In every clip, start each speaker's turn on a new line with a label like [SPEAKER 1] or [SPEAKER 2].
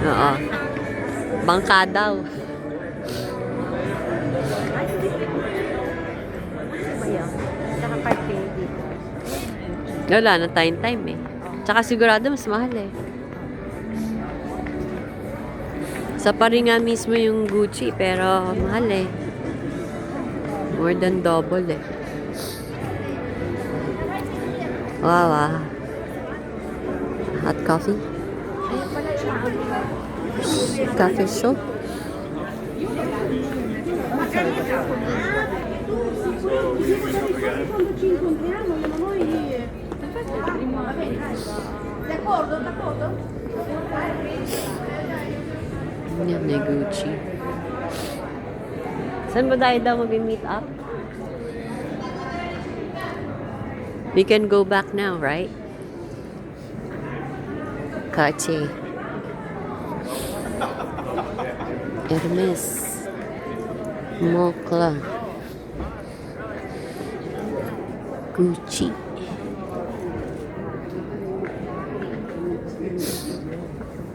[SPEAKER 1] Oo. Bangka daw. Wala na tayong time eh. Tsaka sigurado mas mahal eh. Sa Paris nga mismo yung Gucci, pero mahal eh. More than double eh. Wow, ah. Hot coffee. Coffee shop. Yan, may Gucci. Saan ba tayo daw mag-meet up? We can go back now, right? Cartier. Hermes. Moncler. Gucci.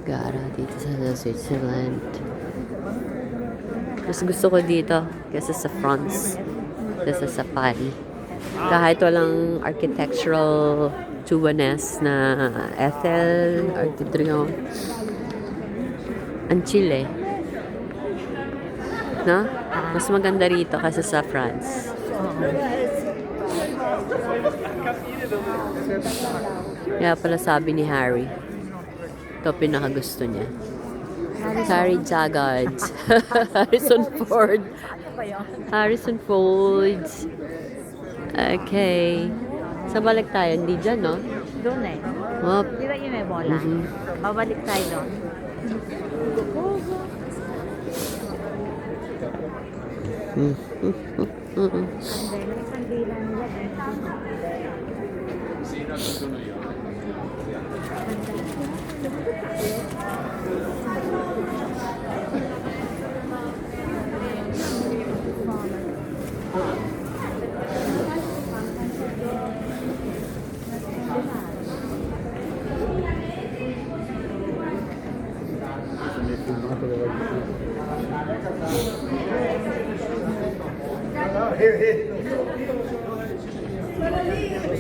[SPEAKER 1] Gara dito sa Switzerland. Mas gusto ko dito kaysa sa France, kaysa sa Paris. Kahit walang architectural chuwanes na Eiffel, Arc de Triomphe. Ang Chile. No? Mas maganda rito kaysa sa France. Kaya pala sabi ni Harry, ito pinakagusto niya. Harry Jaggard. Harrison Ford. Harrison Ford. Okay. Sa balik tayo, hindi dyan, no?
[SPEAKER 2] Doon eh.
[SPEAKER 1] Oh.
[SPEAKER 2] Di ba yun may bola? Babalik tayo doon.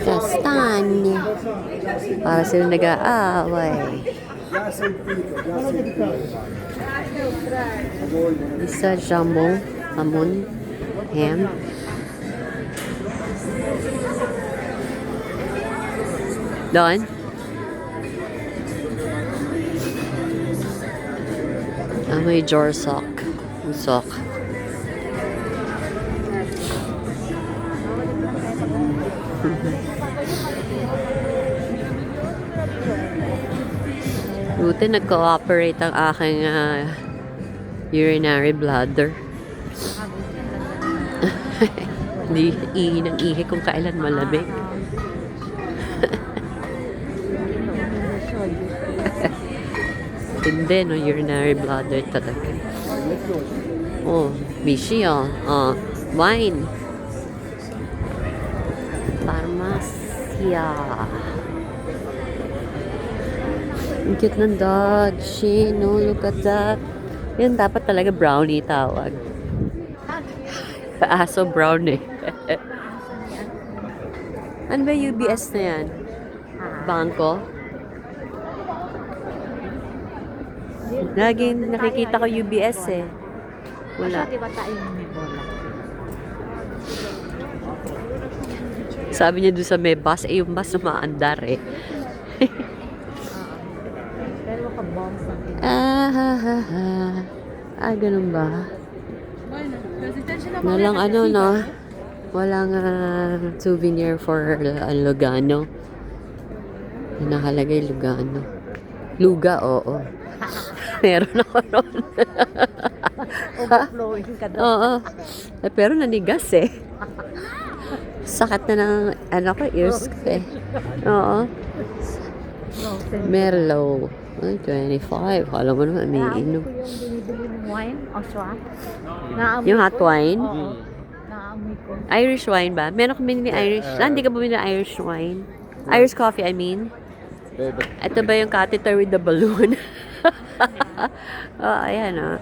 [SPEAKER 1] Kastanya. Para sila nag-aaway. Isa jambon, hamon, ham. Doon? May jar sock. Sock. Buti nag-cooperate ang aking urinary bladder. Hindi ihi ng ihi kung kailan malamig. Hindi, no? Urinary bladder talaga. Oh, Mishi, oh. Wine. Farmacia. Ang cute ng dog. No, look at that. Yan dapat talaga brownie tawag. Aso brown eh. Ano ba UBS na yan? Bangko? Laging nakikita ko UBS eh. Wala.
[SPEAKER 2] Di ba tayo may bola?
[SPEAKER 1] Sabi niya doon sa may bus, eh yung bus umaandar eh.
[SPEAKER 2] Pero ka-bombs natin.
[SPEAKER 1] Ganun ba? Walang ano, no? Walang souvenir for Lugano. Nakalagay Lugano. Luga, oo. Meron ako ron.
[SPEAKER 2] Overflowing ka doon.
[SPEAKER 1] Oo. Pero nanigas eh. Sakat na ng, ano ko, ears ko eh. Oo. Merlot. 25. Kala mo naman, may inom.
[SPEAKER 2] bili ng wine o swap. Naamoy
[SPEAKER 1] Yung hot
[SPEAKER 2] ko.
[SPEAKER 1] wine?
[SPEAKER 2] Oo. Naamoy ko.
[SPEAKER 1] Irish wine ba? Meron kami ni Irish. Hindi ka bumili ng Irish wine? Irish coffee, I mean. Ito ba yung catheter with the balloon? Oh, ayan oh.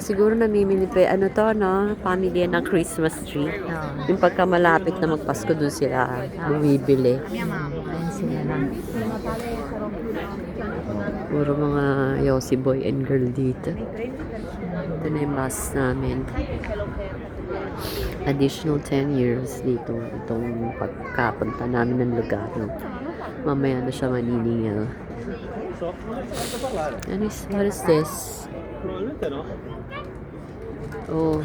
[SPEAKER 1] Siguro namimili pa. Ano to, no? Pamilya ng Christmas tree.
[SPEAKER 2] Oo.
[SPEAKER 1] Yung pagka malapit na magpasko, dun sila bumibili.
[SPEAKER 2] Ayun sila lang.
[SPEAKER 1] Puro mga Yossi boy and girl dito. Ito na yung bus namin. Additional 10 years dito. Itong pagkapunta namin ng lugar. Mamaya na siya maniningil. What is this? Oh.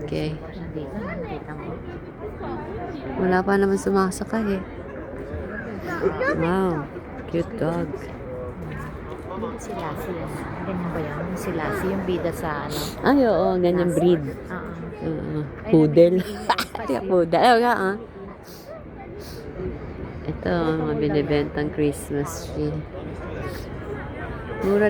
[SPEAKER 1] Okay.
[SPEAKER 2] Dito, nakikita mo.
[SPEAKER 1] Wala pa naman sumasakay eh. Wow. Cute dog.
[SPEAKER 2] Si Lassie yan. Ganyan ba yan? Yung si Lassie, yung bida sa ano.
[SPEAKER 1] Ay, oo. Ganyan breed.
[SPEAKER 2] Oo.
[SPEAKER 1] Poodle. Poodle. Ayaw ka, Ito, mga binibentang Christmas tree. Mura